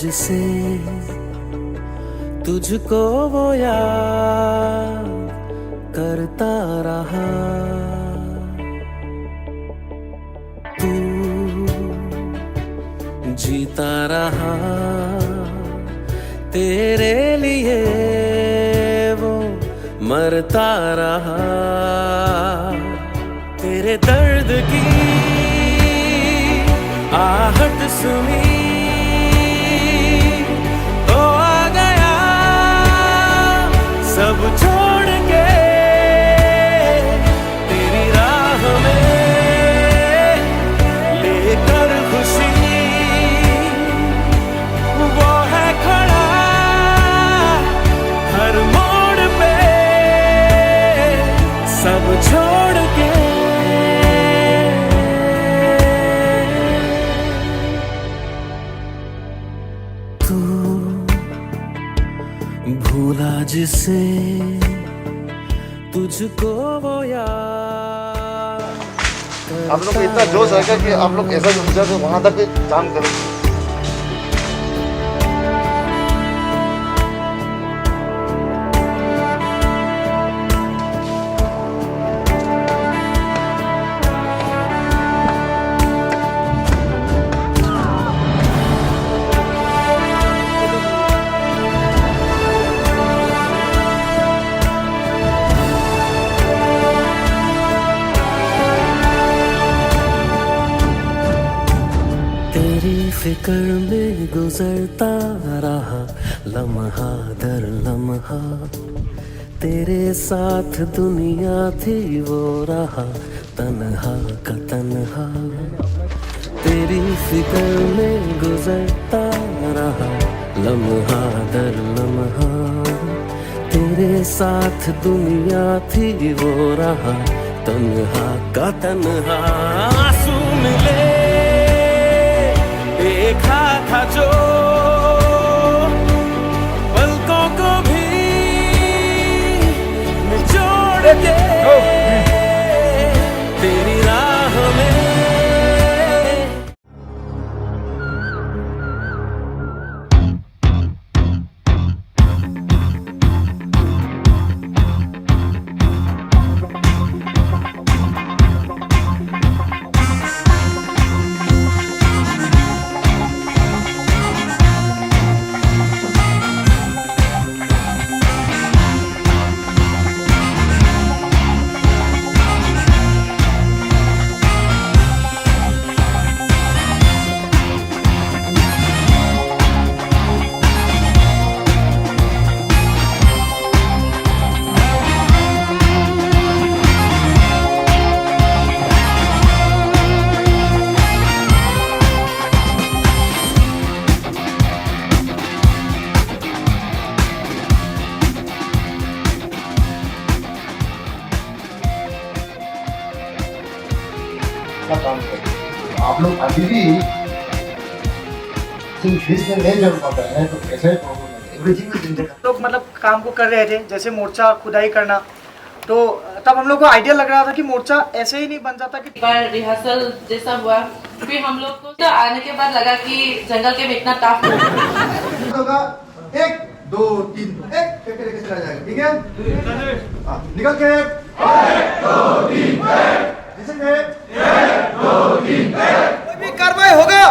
जिसे तुझको वो याद करता रहा, तू जीता रहा, तेरे लिए वो मरता रहा। तेरे दर्द की आहट सुनी तो आ गया सब छोड़ के तेरी राह में, लेकर खुशी वो है खड़ा हर मोड़ पे सब छोड़ के। भूला जिसे तुझको वो याद। आप लोग को इतना जोश आएगा कि आप लोग ऐसा सोचा कि वहां तक काम करो। तेरी फिक्र में गुजरता रहा लम्हा दर लम्हा, तेरे साथ दुनिया थी वो रहा तन्हा का तन्हा। तेरी फिक्र में गुजरता रहा लम्हा दर लम्हा, तेरे साथ दुनिया थी वो रहा तन्हा का तन्हा। आंसू मिले देखा था जो पलकों को भी निचोड़ के तेरी राह में। काम करें आप लोग अभी भी फीस में नहीं जम पाता है तो कैसे एवरीथिंग। लोग मतलब काम को कर रहे थे जैसे मोर्चा खुदाई करना, तो तब हम लोग को आइडिया लग रहा था कि मोर्चा ऐसे ही नहीं बन जाता। कि बार रिहर्सल जैसा हुआ, फिर हम लोग को तो आने के बाद लगा कि जंगल के में इतना टफ होगा। 1 2 3 1 कैसे चला जाएगा, ठीक है? निकल के 1 2 3 कोई भी कार्रवाई होगा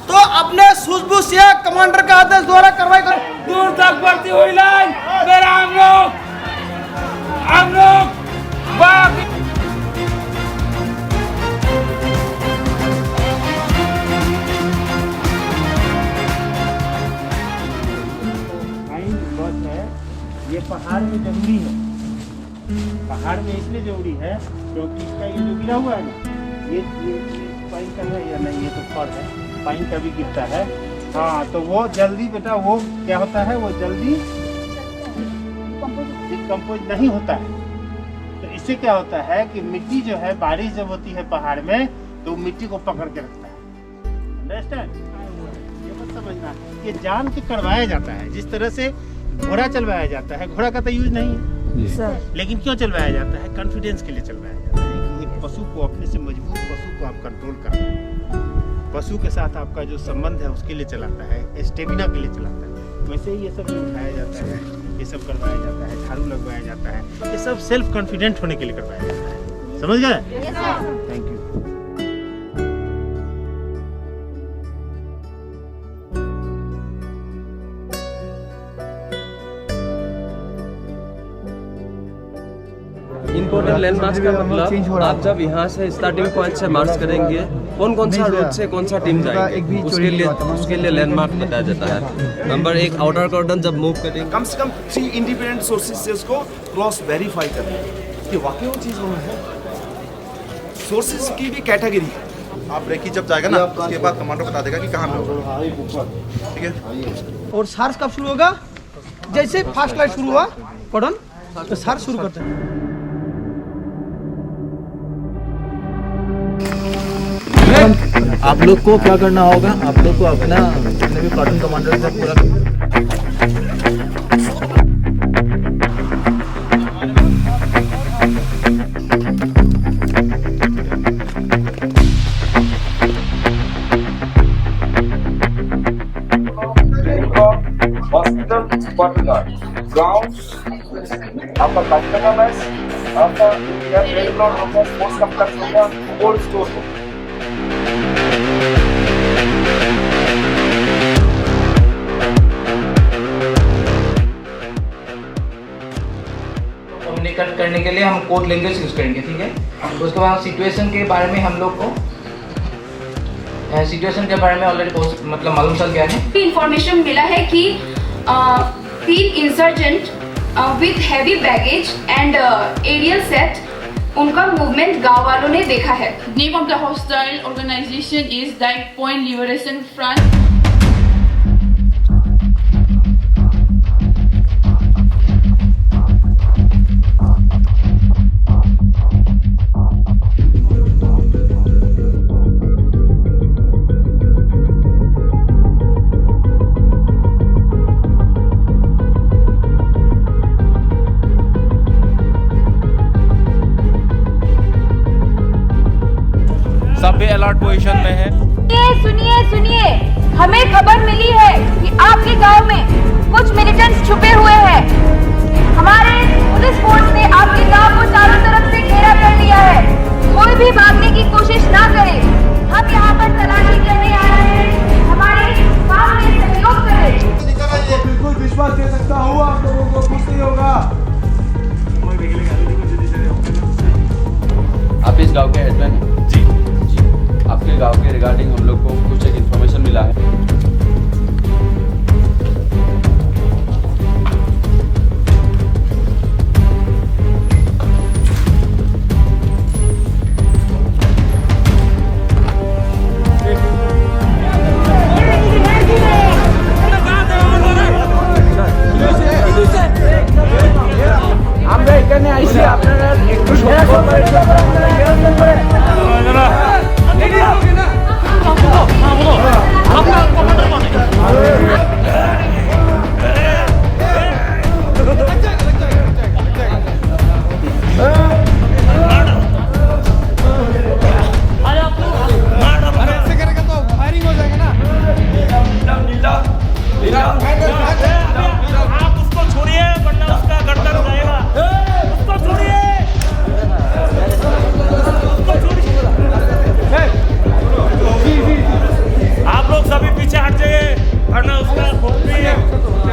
तो अपने सूझबूझ या कमांडर का आदेश द्वारा कार्रवाई करो। दूर तक बढ़ती हुई लाइन मेरा हम लोग बाकी ये पहाड़ में जरूरी है, पहाड़ में इसलिए जरूरी है क्योंकि इसका ये जो गिरा हुआ है ना, ये पाइन का है या नहीं, ये तो फड़ है, पाइन का भी गिरता है। हाँ, तो वो जल्दी बेटा वो क्या होता है, वो जल्दी डिकम्पोज नहीं होता है। तो इससे क्या होता है कि मिट्टी जो है, बारिश जब होती है पहाड़ में तो मिट्टी को पकड़ के रखता है। अंडरस्टैंड? ये मत समझना ये जान के करवाया जाता है। जिस तरह से घोड़ा चलवाया जाता है, घोड़ा का तो यूज नहीं है, लेकिन क्यों चलवाया जाता है? कॉन्फिडेंस के लिए चलवाया जाता है कि एक पशु को, अपने से मजबूत पशु को आप कंट्रोल करना है। पशु के साथ आपका जो संबंध है उसके लिए चलाता है, स्टेमिना के लिए चलाता है। वैसे ही ये सब जो उठाया जाता है, ये सब करवाया जाता है, झाड़ू लगवाया जाता है, ये सब सेल्फ कॉन्फिडेंट होने के लिए करवाया जाता है। समझ गए? Thank you. इम्पोर्टेंट लैंडमार्क्स का मतलब आप जब यहाँ से स्टार्टिंग पॉइंट से मार्च करेंगे कौन सा रूट से कौन सा टीम जाएंगे उसके लिए लैंडमार्क बताया जाता है। नंबर 1 आउटर कॉर्डन जब मूव करेंगे कम से कम 3 इंडिपेंडेंट सोर्सेज से उसको क्रॉस वेरीफाई करना है कि वाकई वो चीज़ वहाँ है। सोर्सेज की भी कैटेगरी है। आप रेकी जब जाएगा ना उसके बाद कमांडर बता देगा कि कहाँ पे होगा। ठीक है। और सार्स कब शुरू होगा? जैसे फर्स्ट लाइट शुरू हुआ कॉर्डन तो सार्स शुरू करते हैं। आप लोग को क्या करना होगा? आप लोग को अपना जितने भी कार्टून कमांडर से पूरा हॉस्पिटल ग्राउंड आपका कस्टमर मैच आपका प्लेग्राउंड होगा, स्पोर्ट्स कॉम्प्लेक्स होगा, कोल्ड स्टोर होगा। कम्युनिकेट करने के लिए हम कोड लैंग्वेज यूज करेंगे, ठीक है। उसके बाद सिचुएशन के बारे में हम लोग को ऑलरेडी मतलब मालूम चल गया है। इंफॉर्मेशन मिला है कि 3 insurgent with heavy baggage and aerial set उनका मूवमेंट गांव वालों ने देखा है। Name of the hostile organization is that point liberation front. सब भी अलर्ट पोजीशन में है। सुनिए हमें खबर मिली है कि आपके गांव में कुछ मिलिटेंट्स छुपे हुए हैं। हमारे पुलिस फोर्स ने आपके गांव को चारों तरफ से घेरा कर लिया है। कोई भी भागने की कोशिश ना करे। हम यहाँ पर तलाशी करने आ रहे हैं। हमारे काम में सहयोग करें। बिल्कुल विश्वास दे सकता हूँ, आप लोगों को कुछ नहीं होगा। आप इस गांव के हेडमैन हैं? जी। आपके गांव के रिगार्डिंग हम लोग को कुछ एक इन्फॉर्मेशन मिला है। আমরা এখানে আইছি আপনারা একটু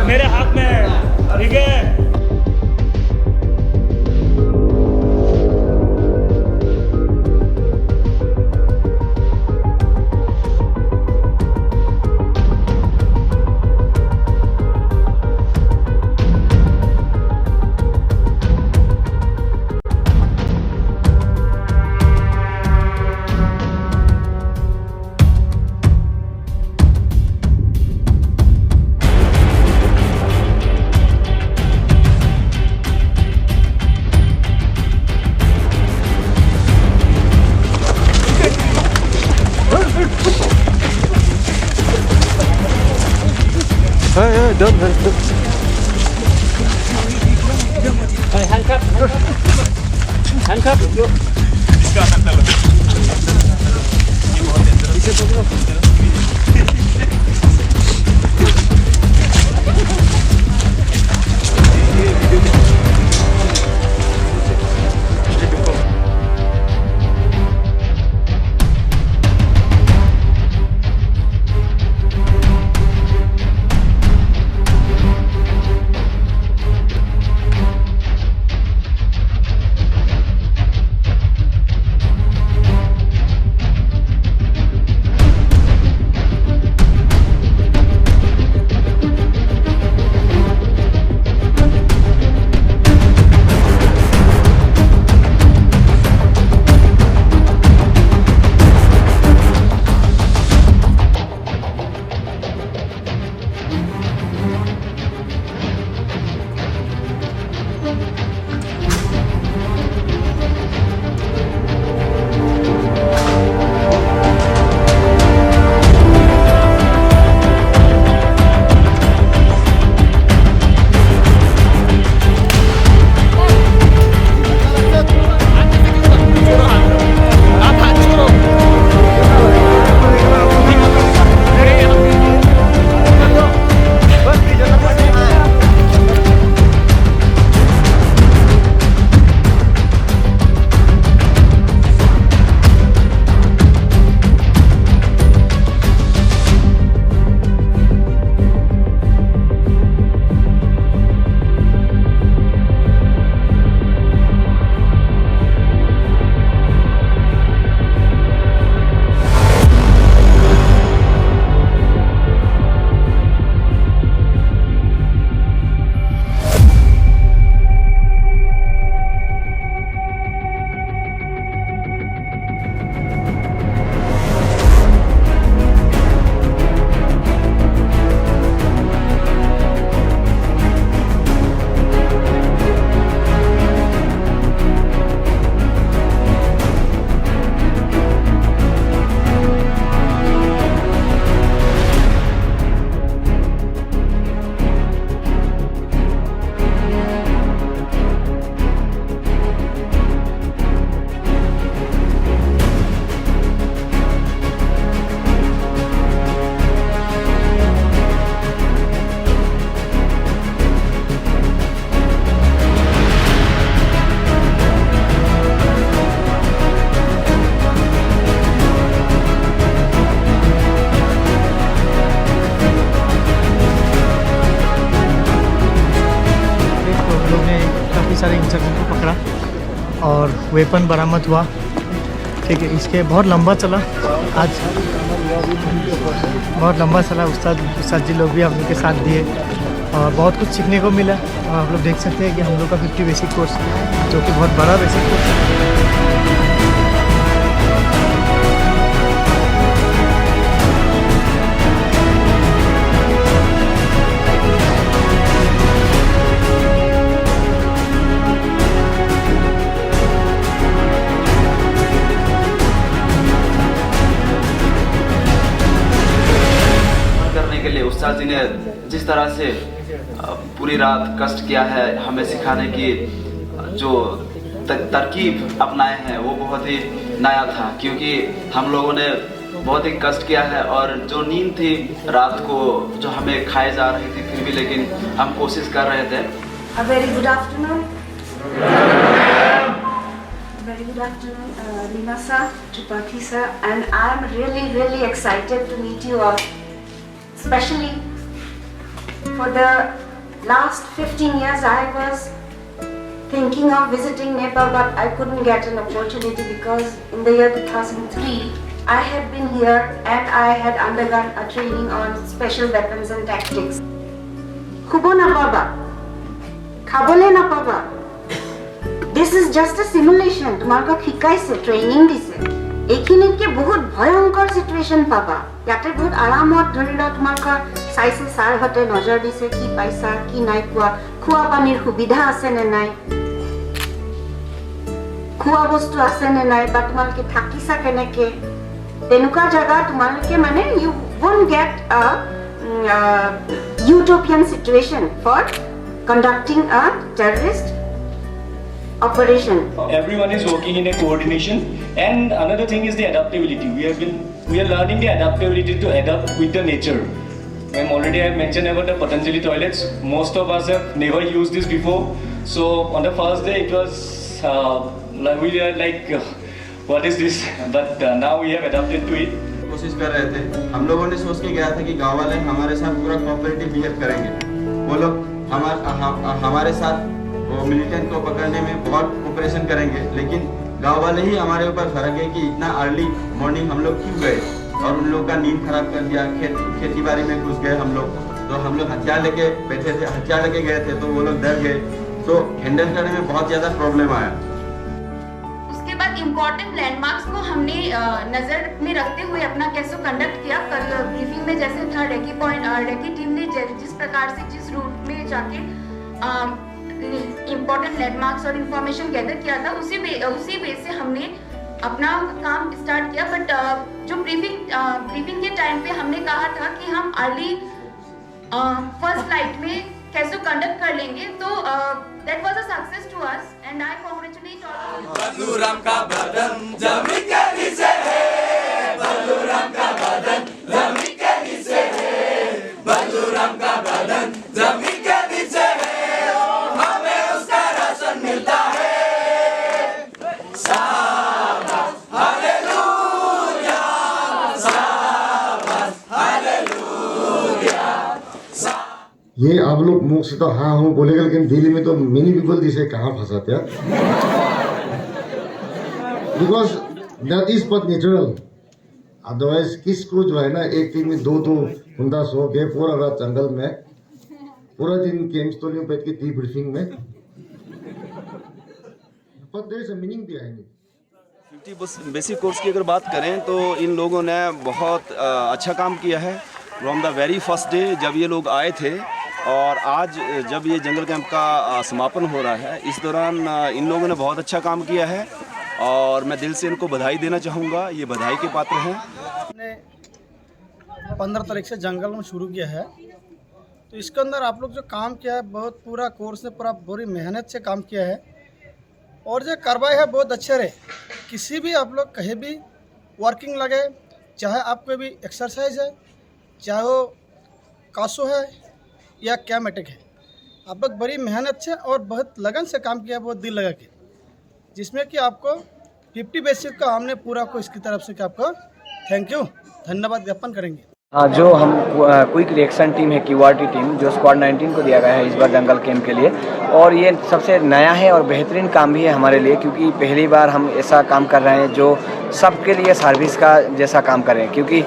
मेरे हाथ में है, ठीक है। handcuff. वेपन बरामद हुआ। ठीक है, इसके बहुत लंबा चला, आज बहुत लंबा चला। उस्ताद जी लोग भी हम लोग के साथ दिए और बहुत कुछ सीखने को मिला। और आप लोग देख सकते हैं कि हम लोग का 50 बेसिक कोर्स, जो कि बहुत बड़ा बेसिक कोर्स है। के लिए उस्ताद जी ने जिस तरह से पूरी रात कष्ट किया है, हमें सिखाने की जो तरकीब अपनाए हैं वो बहुत ही नया था, क्योंकि हम लोगों ने बहुत ही कष्ट किया है और जो नींद थी रात को जो हमें खाए जा रही थी, फिर भी लेकिन हम कोशिश कर रहे थे। A very good afternoon. Very good afternoon, Lina sir, Tripathi sir, and I am really excited to meet you all. Especially for the last 15 years, I was thinking of visiting Nepal, but I couldn't get an opportunity because in the year 2003, I had been here and I had undergone a training on special weapons and tactics. Khubo na paba, khabole na paba. This is just a simulation. Tumarka khikaise, training dise. এইখিনিতকে বহুত ভয়ঙ্কর situation পাবা। ইয়াতে বহুত আৰামত ধৰি লোৱা তোমালোকৰ চাইছে ছাৰহঁতে নজৰ দিছে, কি পাইছা কি নাই পোৱা, খোৱা পানীৰ সুবিধা আছে নে নাই, খোৱা বস্তু আছে নে নাই, বা তোমালোকে থাকিছা কেনেকে, তেনেকুৱা জাগা তোমালোকে মানে you won't get a utopian situation for conducting a terrorist operation. Everyone is working in a coordination, and another thing is the adaptability. We are learning the adaptability to adapt with the nature. Already I have mentioned about the Patanjali toilets. Most of us have never used this before. So on the first day it was we were like what is this? But now we have adapted to it. कोशिश कर रहे थे, हम लोगों ने सोच के गया था कि गांव वाले हमारे साथ पूरा कोऑपरेटिव बिहेव करेंगे। वो लोग हमारे साथ वो मिलिटेंट को पकड़ने में बहुत कोऑपरेशन करेंगे, लेकिन गांव वाले ही हमारे ऊपर फर्क है कि इतना अर्ली मॉर्निंग हम लोग क्यों गए और उन लोग का नींद खराब कर दिया। खेती बाड़ी में घुस गए हम लोग, तो हम लोग हथियार लेके बैठे थे, हथियार लेके गए थे, तो वो लोग डर गए, तो हैंडल करने में बहुत ज़्यादा प्रॉब्लम आया। उसके बाद इम्पोर्टेंट लैंडमार्क्स को हमने नज़र में रखते हुए अपना कैसे कंडक्ट किया। कल ब्रीफिंग में जैसे था रेकी टीम ने जिस प्रकार से जिस रूट में जाके इम्पोर्टेंट लैंडमार्क्स और इंफॉर्मेशन गैदर किया था, उसी बेस से हमने अपना काम स्टार्ट किया। बट जो ब्रीफिंग के टाइम पे हमने कहा था कि हम अर्ली फर्स्ट फ्लाइट में कैसे कंडक्ट कर लेंगे, तो that was a success to us and I congratulate all. Baluram का बदन जमीन के नीचे है, बलूराम का बदन जमीन के नीचे है, बलूराम का बदन जमीन के नीचे है, हमें उसका राशन मिलता है। शाबाश हालेलुया, शाबाश हालेलुया। ये आप लोग मुंह से तो हाँ हूँ बोलेगा, लेकिन दिल्ली में तो मिनी पीपल जिसे कहाँ फंसाते हैं, because that is but natural. Otherwise किसको जो है ना एक टीम में दो हुंदा सो के पूरा रात जंगल में पूरा दिन गेम्स तो नहीं बैठ के डी ब्रीफिंग में, but there is a meaning behind it. 50 basic course की अगर बात करें तो इन लोगों ने बहुत अच्छा काम किया है from the very first day जब ये लोग आए थे, और आज जब ये जंगल कैंप का समापन हो रहा है, इस दौरान इन लोगों ने बहुत अच्छा काम किया है और मैं दिल से इनको बधाई देना चाहूँगा, ये बधाई के पात्र हैं। हमने 15 तारीख से जंगल में शुरू किया है, तो इसके अंदर आप लोग जो काम किया है बहुत पूरा कोर्स ने पूरा पूरी मेहनत से काम किया है, और जो कार्रवाई है बहुत अच्छे रहे। किसी भी आप लोग कहीं भी वर्किंग लगे, चाहे आप कोई भी एक्सरसाइज है, चाहे वो कासो है या कैमेटिक है, आप लोग बड़ी मेहनत से और बहुत लगन से काम किया, बहुत दिल लगा के, जिसमें कि आपको 50 बेसिक का हमने पूरा को इसकी तरफ से कि आपको थैंक यू धन्यवाद ज्ञापन करेंगे। हाँ, जो हम क्विक रिएक्शन टीम है, क्यूआरटी टीम, जो स्क्वाड 19 को दिया गया है इस बार जंगल कैंप के लिए, और ये सबसे नया है और बेहतरीन काम भी है हमारे लिए, क्योंकि पहली बार हम ऐसा काम कर रहे हैं जो सबके लिए सर्विस का जैसा काम कर रहे हैं। क्योंकि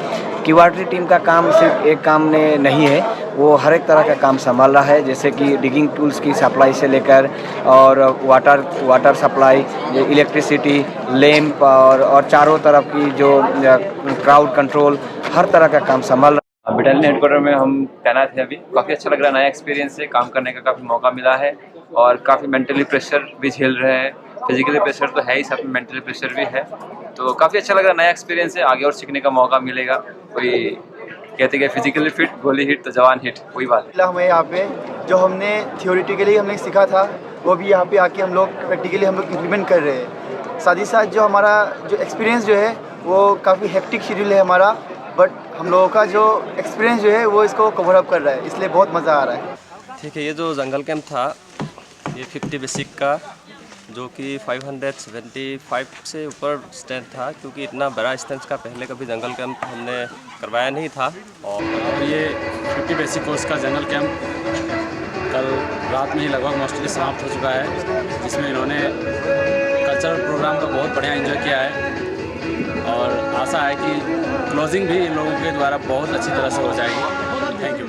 क्यूआरटी टीम का काम सिर्फ एक काम ने नहीं है, वो हर एक तरह का काम संभाल रहा है, जैसे कि डिगिंग टूल्स की सप्लाई से लेकर और वाटर सप्लाई, इलेक्ट्रिसिटी, लैंप और चारों तरफ की जो क्राउड कंट्रोल, हर तरह का काम संभाल रहा है। बटालियन हेडक्वार्टर में हम तैनात हैं अभी। काफ़ी अच्छा लग रहा है, नया एक्सपीरियंस है, काम करने का काफ़ी मौका मिला है और काफ़ी मेंटली प्रेशर भी झेल रहे हैं। फिजिकली प्रेशर तो है ही, साथ में मेंटली प्रेशर भी है, तो काफ़ी अच्छा लग रहा है, नया एक्सपीरियंस है, आगे और सीखने का मौका मिलेगा। कोई कहते हैं फिजिकली फिट, गोली हिट तो जवान हिट, वही बात है। हमें यहाँ पे जो हमने थियोरेटिकली हमने सीखा था वो भी यहाँ पे आके हम लोग प्रैक्टिकली हम लोग इम्प्लीमेंट कर रहे हैं। साथ ही साथ जो हमारा जो एक्सपीरियंस जो है वो काफ़ी हेक्टिक शेड्यूल है हमारा, बट हम लोगों का जो एक्सपीरियंस जो है वो इसको कवर अप कर रहा है, इसलिए बहुत मज़ा आ रहा है। ठीक है, ये जो जंगल कैंप था ये 50 बेसिक का, जो कि 575 से ऊपर स्ट्रेंथ था, क्योंकि इतना बड़ा स्ट्रेंथ का पहले कभी जंगल कैंप हमने करवाया नहीं था। और ये 50 बेसिक कोर्स का जंगल कैंप कल रात में ही लगभग मोस्टली समाप्त हो चुका है, जिसमें इन्होंने कल्चरल प्रोग्राम का बहुत बढ़िया एंजॉय किया है और आशा है कि क्लोजिंग भी इन लोगों के द्वारा बहुत अच्छी तरह से हो जाएगी। Thank you.